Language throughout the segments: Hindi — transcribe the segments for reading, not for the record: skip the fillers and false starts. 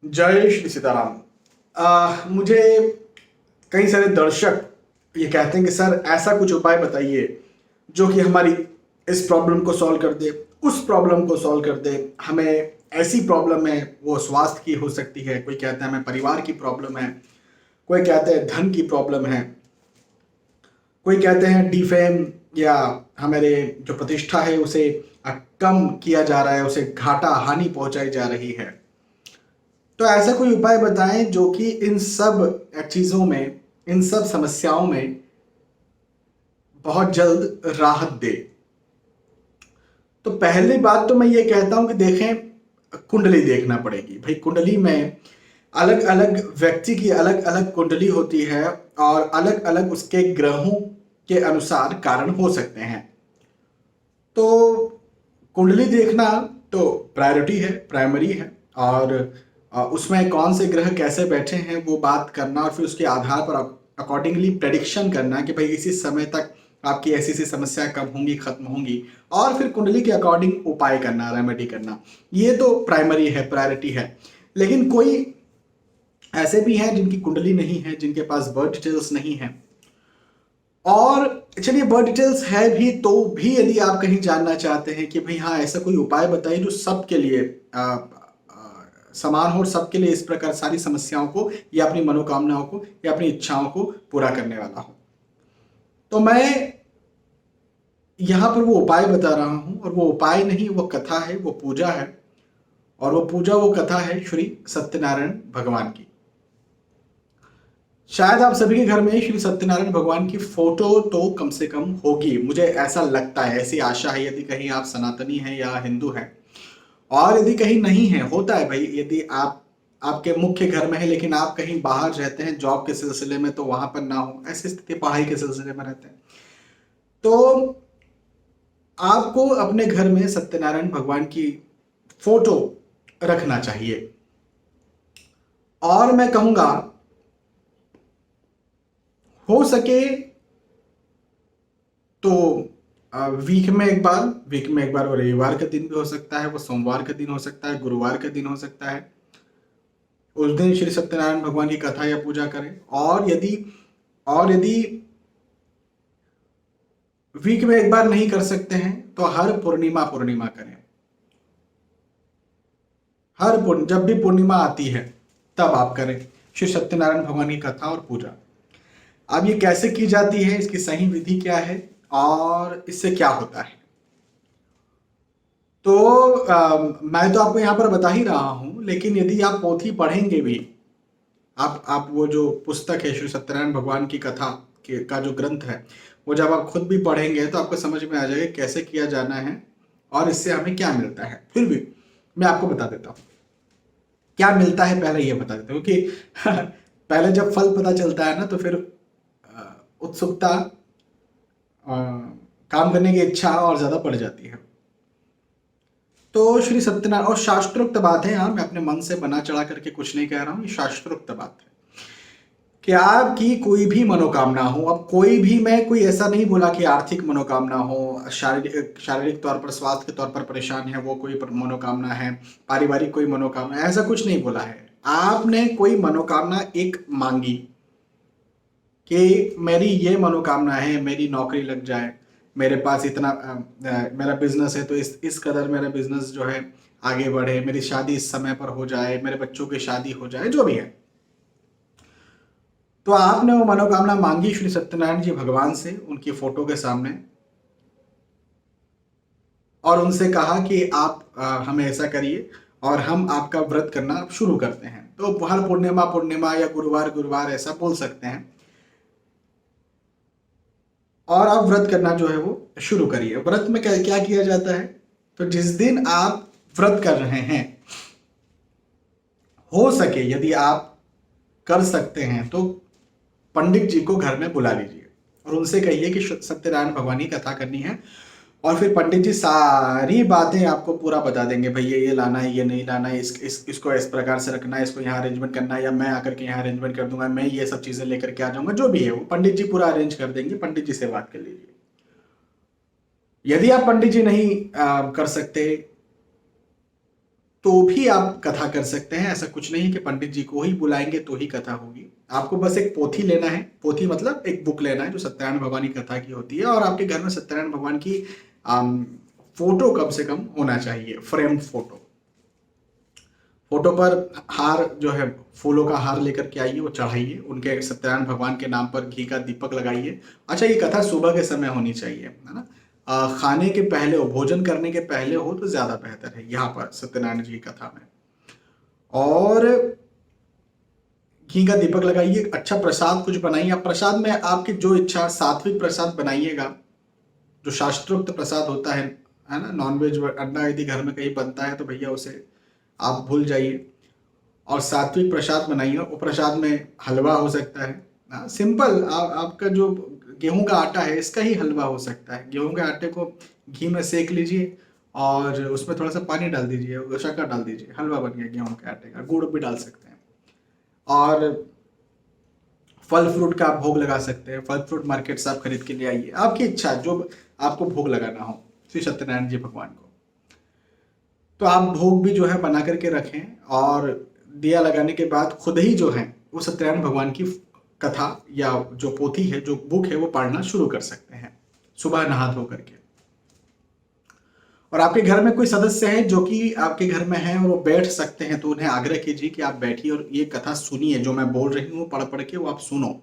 जय श्री सीताराम। मुझे कई सारे दर्शक ये कहते हैं कि सर ऐसा कुछ उपाय बताइए जो कि हमारी इस प्रॉब्लम को सॉल्व कर दे, उस प्रॉब्लम को सॉल्व कर दे। हमें ऐसी प्रॉब्लम है, वो स्वास्थ्य की हो सकती है, कोई कहता है हमें परिवार की प्रॉब्लम है, कोई कहते हैं धन की प्रॉब्लम है, कोई कहते हैं डिफेम या हमारे जो प्रतिष्ठा है उसे कम किया जा रहा है, उसे घाटा हानि पहुंचाई जा रही है। तो ऐसा कोई उपाय बताएं जो कि इन सब चीज़ों में, इन सब समस्याओं में बहुत जल्द राहत दे। तो पहली बात तो मैं ये कहता हूं कि देखें, कुंडली देखना पड़ेगी भाई। कुंडली में अलग अलग व्यक्ति की अलग अलग कुंडली होती है और अलग अलग उसके ग्रहों के अनुसार कारण हो सकते हैं। तो कुंडली देखना तो प्रायोरिटी है, प्राइमरी है। और उसमें कौन से ग्रह कैसे बैठे हैं वो बात करना और फिर उसके आधार पर अकॉर्डिंगली प्रेडिक्शन करना कि भाई इसी समय तक आपकी ऐसी ऐसी समस्या कब होंगी, खत्म होंगी, और फिर कुंडली के अकॉर्डिंग उपाय करना, रेमेडी करना। ये तो प्राइमरी है, प्रायोरिटी है। लेकिन कोई ऐसे भी हैं जिनकी कुंडली नहीं है, जिनके पास बर्थ डिटेल्स नहीं है। और चलिए, बर्थ डिटेल्स है भी तो भी यदि आप कहीं जानना चाहते हैं कि भाई हाँ ऐसा कोई उपाय बताइए जो सबके लिए समान हो और सबके लिए इस प्रकार सारी समस्याओं को या अपनी मनोकामनाओं को या अपनी इच्छाओं को पूरा करने वाला हो, तो मैं यहाँ पर वो उपाय बता रहा हूँ। और वो उपाय नहीं, वो कथा है, वो पूजा है। और वो पूजा, वो कथा है श्री सत्यनारायण भगवान की। शायद आप सभी के घर में श्री सत्यनारायण भगवान की फोटो तो कम से कम होगी, मुझे ऐसा लगता है, ऐसी आशा है। यदि कहीं आप सनातनी हैं या हिंदू हैं, और यदि कहीं नहीं है, होता है भाई, यदि आप आपके मुख्य घर में है लेकिन आप कहीं बाहर रहते हैं जॉब के सिलसिले में, तो वहां पर ना हो, ऐसी स्थिति, पढ़ाई के सिलसिले में रहते हैं, तो आपको अपने घर में सत्यनारायण भगवान की फोटो रखना चाहिए। और मैं कहूंगा हो सके तो वीक में एक बार, वो रविवार का दिन भी हो सकता है, वो सोमवार का दिन हो सकता है, गुरुवार का दिन हो सकता है, उस दिन श्री सत्यनारायण भगवान की कथा या पूजा करें। और यदि वीक में एक बार नहीं कर सकते हैं तो हर पूर्णिमा पूर्णिमा करें। जब भी पूर्णिमा आती है तब आप करें श्री सत्यनारायण भगवान की कथा और पूजा। अब ये कैसे की जाती है, इसकी सही विधि क्या है और इससे क्या होता है, तो मैं तो आपको यहाँ पर बता ही रहा हूँ। लेकिन यदि आप पोथी पढ़ेंगे भी, आप वो जो पुस्तक है श्री सत्यनारायण भगवान की कथा का जो ग्रंथ है, वो जब आप खुद भी पढ़ेंगे तो आपको समझ में आ जाएगा कैसे किया जाना है और इससे हमें क्या मिलता है। फिर भी मैं आपको बता देता हूँ क्या मिलता है, पहले ये बता देता हूँ, क्योंकि पहले जब फल पता चलता है ना तो फिर उत्सुकता, काम करने की इच्छा और ज्यादा बढ़ जाती है। तो श्री सत्यनारायण, और शास्त्रोक्त बात है, हाँ मैं अपने मन से बना चढ़ा करके कुछ नहीं कह रहा हूँ, ये शास्त्रोक्त बात है कि आपकी कोई भी मनोकामना हो। अब कोई भी, मैं कोई ऐसा नहीं बोला कि आर्थिक मनोकामना हो, शारीरिक शारीरिक तौर पर, स्वास्थ्य के तौर पर परेशान है वो कोई मनोकामना है, पारिवारिक कोई मनोकामना, ऐसा कुछ नहीं बोला है। आपने कोई मनोकामना एक मांगी कि मेरी ये मनोकामना है, मेरी नौकरी लग जाए, मेरे पास इतना मेरा बिजनेस है तो इस कदर मेरा बिजनेस जो है आगे बढ़े, मेरी शादी इस समय पर हो जाए, मेरे बच्चों की शादी हो जाए, जो भी है। तो आपने वो मनोकामना मांगी श्री सत्यनारायण जी भगवान से, उनकी फोटो के सामने, और उनसे कहा कि आप हमें ऐसा करिए और हम आपका व्रत करना अब शुरू करते हैं। तो हर पूर्णिमा पूर्णिमा या गुरुवार गुरुवार ऐसा बोल सकते हैं, और आप व्रत करना जो है वो शुरू करिए। व्रत में क्या क्या किया जाता है, तो जिस दिन आप व्रत कर रहे हैं, हो सके यदि आप कर सकते हैं तो पंडित जी को घर में बुला लीजिए और उनसे कहिए कि सत्यनारायण भगवान की कथा करनी है। और फिर पंडित जी सारी बातें आपको पूरा बता देंगे, भाई ये लाना है, ये नहीं लाना है, इसको इस प्रकार से रखना है, इसको यहाँ अरेंजमेंट करना है, या मैं आकर के यहाँ अरेंजमेंट कर दूंगा, मैं ये सब चीजें लेकर के आ जाऊंगा, जो भी है वो पंडित जी पूरा अरेंज कर देंगे। पंडित जी से बात कर लीजिए। यदि आप पंडित जी नहीं कर सकते तो भी आप कथा कर सकते हैं। ऐसा कुछ नहीं है कि पंडित जी को ही बुलाएंगे तो ही कथा होगी। आपको बस एक पोथी लेना है, पोथी मतलब एक बुक लेना है जो सत्यनारायण भगवान की कथा की होती है, और आपके घर में सत्यनारायण भगवान की फोटो कम से कम होना चाहिए, फ्रेम फोटो। फोटो पर हार जो है, फूलों का हार लेकर के आइए, वो चढ़ाइए, उनके सत्यनारायण भगवान के नाम पर घी का दीपक लगाइए। अच्छा, ये कथा सुबह के समय होनी चाहिए, है ना। खाने के पहले हो, भोजन करने के पहले हो तो ज्यादा बेहतर है यहाँ पर सत्यनारायण जी की कथा में। और घी का दीपक लगाइए, अच्छा प्रसाद कुछ बनाइए। आप प्रसाद में आपकी जो इच्छा, सात्विक प्रसाद बनाइएगा, जो शास्त्रोक्त प्रसाद होता है ना। नॉनवेज अंडा यदि घर में कहीं बनता है तो भैया उसे आप भूल जाइए, और सात्विक प्रसाद बनाइए। वो प्रसाद में हलवा हो सकता है, सिंपल आपका जो गेहूं का आटा है इसका ही हलवा हो सकता है। गेहूं के आटे को घी में सेक लीजिए और उसमें थोड़ा सा पानी डाल दीजिए, शक्कर डाल दीजिए, हलवा बन गया गेहूं के आटे का। गुड़ भी डाल सकते हैं, और फल फ्रूट का आप भोग लगा सकते हैं। फल फ्रूट मार्केट से आप खरीद के ले आइए, आपकी इच्छा जो आपको भोग लगाना हो श्री सत्यनारायण जी भगवान को। तो आप भोग भी जो है बना करके रखें, और दिया लगाने के बाद खुद ही जो है वो सत्यनारायण भगवान की कथा या जो पोथी है, जो बुक है, वो पढ़ना शुरू कर सकते हैं सुबह नहा धो करके। और आपके घर में कोई सदस्य है जो कि आपके घर में है और वो बैठ सकते हैं, तो उन्हें आग्रह कीजिए कि आप बैठिए और ये कथा सुनिए, जो मैं बोल रही हूँ पढ़ पढ़ के वो आप सुनो।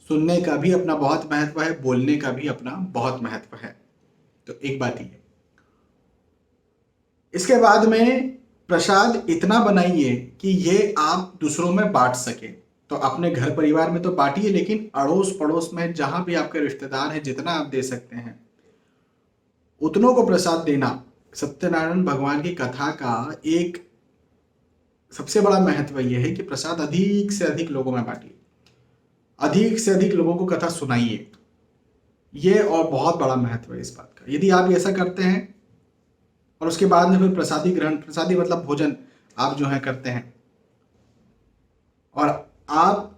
सुनने का भी अपना बहुत महत्व है, बोलने का भी अपना बहुत महत्व है। तो एक बात ये, इसके बाद में प्रसाद इतना बनाइए कि ये आप दूसरों में बांट सके। तो अपने घर परिवार में तो बांटिए, लेकिन अड़ोस पड़ोस में जहां भी आपके रिश्तेदार हैं, जितना आप दे सकते हैं उतनों को प्रसाद देना सत्यनारायण भगवान की कथा का एक सबसे बड़ा महत्व यह है कि प्रसाद अधिक से अधिक लोगों में बांटिए, अधिक से अधिक लोगों को कथा सुनाइए। ये और बहुत बड़ा महत्व है इस बात का। यदि आप ऐसा करते हैं और उसके बाद में फिर प्रसादी ग्रहण, प्रसादी मतलब भोजन आप जो है करते हैं, और आप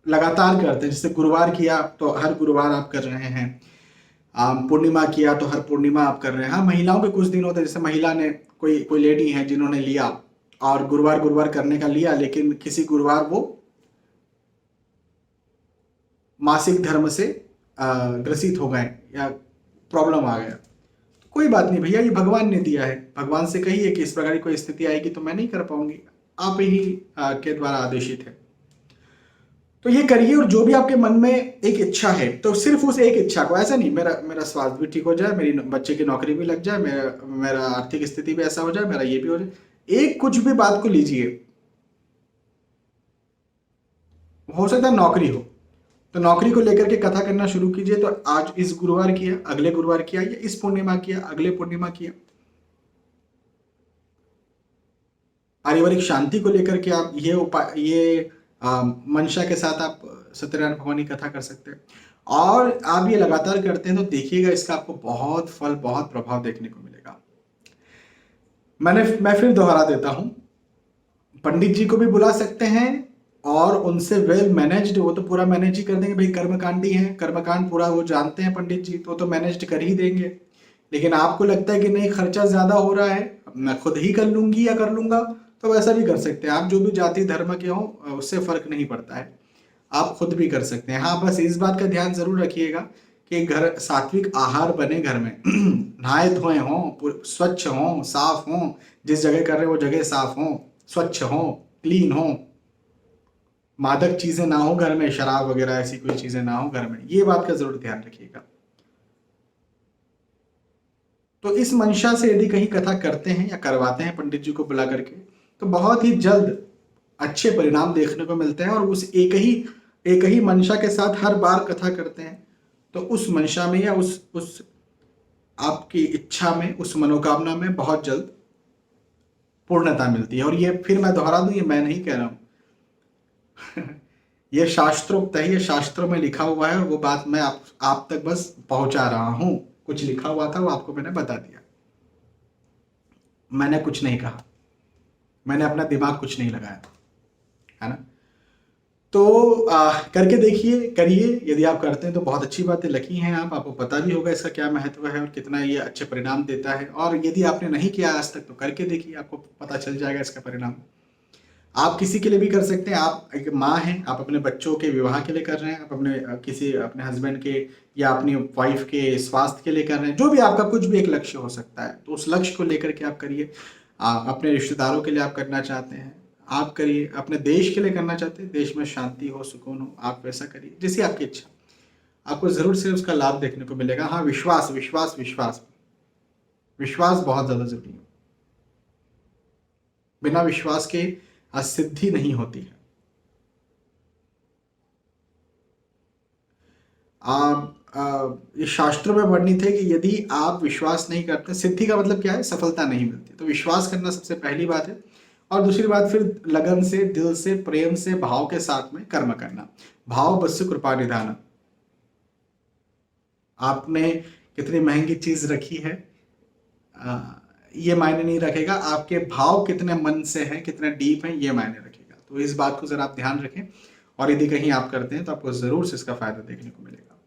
लगातार करते हैं, जैसे गुरुवार किया तो हर गुरुवार आप कर रहे हैं, पूर्णिमा किया तो हर पूर्णिमा आप कर रहे हैं। हाँ, महिलाओं के कुछ दिन होते हैं, जैसे महिला ने कोई कोई लेडी है जिन्होंने लिया और गुरुवार गुरुवार करने का लिया, लेकिन किसी गुरुवार वो मासिक धर्म से ग्रसित हो गए या प्रॉब्लम आ गया, कोई बात नहीं भैया, ये भगवान ने दिया है। भगवान से कहिए कि इस प्रकार की कोई स्थिति आएगी तो मैं नहीं कर पाऊंगी, आप ही के द्वारा आदेशित है। तो ये करिए, और जो भी आपके मन में एक इच्छा है तो सिर्फ उस एक इच्छा को, ऐसा नहीं मेरा मेरा स्वास्थ्य भी ठीक हो जाए, मेरी बच्चे की नौकरी भी लग जाए, मेरा आर्थिक स्थिति भी ऐसा हो जाए, मेरा ये भी हो जाए, एक कुछ भी बात को लीजिए। हो सकता है नौकरी हो, तो नौकरी को लेकर के कथा करना शुरू कीजिए। तो आज इस गुरुवार किया, अगले गुरुवार किया, या इस पूर्णिमा किया, अगले पूर्णिमा किया। पारिवारिक शांति को लेकर के आप ये उपाय, ये मंशा के साथ आप सत्यनारायण भगवान की कथा कर सकते हैं, और आप ये लगातार करते हैं तो देखिएगा इसका आपको बहुत फल, बहुत प्रभाव देखने को मिलेगा। मैं फिर दोहरा देता हूं, पंडित जी को भी बुला सकते हैं और उनसे वेल मैनेज्ड, वो तो पूरा मैनेज ही कर देंगे भाई, कर्मकांडी हैं, कर्मकांड पूरा वो जानते हैं पंडित जी, तो मैनेज कर ही देंगे। लेकिन आपको लगता है कि नहीं खर्चा ज्यादा हो रहा है, मैं खुद ही कर लूंगी या कर लूंगा, तो वैसा भी कर सकते हैं। आप जो भी जाति धर्म के हो उससे फर्क नहीं पड़ता है, आप खुद भी कर सकते हैं। हाँ, बस इस बात का ध्यान जरूर रखिएगा कि घर सात्विक आहार बने घर में, नहाए धोए हों, स्वच्छ हों, साफ हों, जिस जगह कर रहे हैं वो जगह साफ हों, स्वच्छ हों, क्लीन हों, मादक चीजें ना हो घर में, शराब वगैरह ऐसी कोई चीजें ना हो घर में, ये बात का जरूर ध्यान रखिएगा। तो इस मंशा से यदि कहीं कथा करते हैं या करवाते हैं पंडित जी को बुला करके, तो बहुत ही जल्द अच्छे परिणाम देखने को मिलते हैं। और उस एक ही मंशा के साथ हर बार कथा करते हैं तो उस मंशा में या उस आपकी इच्छा में, उस मनोकामना में बहुत जल्द पूर्णता मिलती है। और ये फिर मैं दोहरा दूं, ये मैं नहीं कह रहा हूं ये शास्त्रोक्त है, ये शास्त्रों में लिखा हुआ है, और वो बात मैं आप तक बस पहुंचा रहा हूं। कुछ लिखा हुआ था वो आपको मैंने बता दिया, मैंने कुछ नहीं कहा, मैंने अपना दिमाग कुछ नहीं लगाया, है ना। तो करके देखिए, करिए। यदि आप करते हैं तो बहुत अच्छी बात है, लकी हैं आप, आपको पता भी होगा इसका क्या महत्व है और कितना ये अच्छे परिणाम देता है। और यदि आपने नहीं किया आज तक तो करके देखिए, आपको पता चल जाएगा इसका परिणाम। आप किसी के लिए भी कर सकते हैं। आप एक माँ हैं, आप अपने बच्चों के विवाह के लिए कर रहे हैं, आप अपने किसी अपने हस्बैंड के या अपनी वाइफ के स्वास्थ्य के लिए कर रहे हैं, जो भी आपका कुछ भी एक लक्ष्य हो सकता है, तो उस लक्ष्य को लेकर के आप करिए। अपने रिश्तेदारों के लिए आप करना चाहते हैं, आप करिए। अपने देश के लिए करना चाहते हैं, देश में शांति हो, सुकून हो, आप वैसा करिए, जैसी आपकी इच्छा। आपको ज़रूर से उसका लाभ देखने को मिलेगा। हाँ, विश्वास विश्वास विश्वास विश्वास बहुत ज़्यादा ज़रूरी है। बिना विश्वास के सिद्धि नहीं होती है। ये शास्त्रों में वर्णित है कि यदि आप विश्वास नहीं करते, सिद्धि का मतलब क्या है, सफलता नहीं मिलती। तो विश्वास करना सबसे पहली बात है। और दूसरी बात, फिर लगन से, दिल से, प्रेम से, भाव के साथ में कर्म करना। भाव बस्य कृपा निधान। आपने कितनी महंगी चीज रखी है ये मायने नहीं रखेगा, आपके भाव कितने मन से हैं, कितने डीप हैं, ये मायने रखेगा। तो इस बात को जरा आप ध्यान रखें, और यदि कहीं आप करते हैं तो आपको जरूर से इसका फायदा देखने को मिलेगा।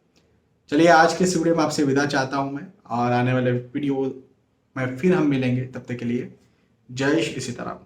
चलिए, आज के इस वीडियो में आपसे विदा चाहता हूं मैं, और आने वाले वीडियो में फिर हम मिलेंगे। तब तक के लिए जय श्री सीताराम।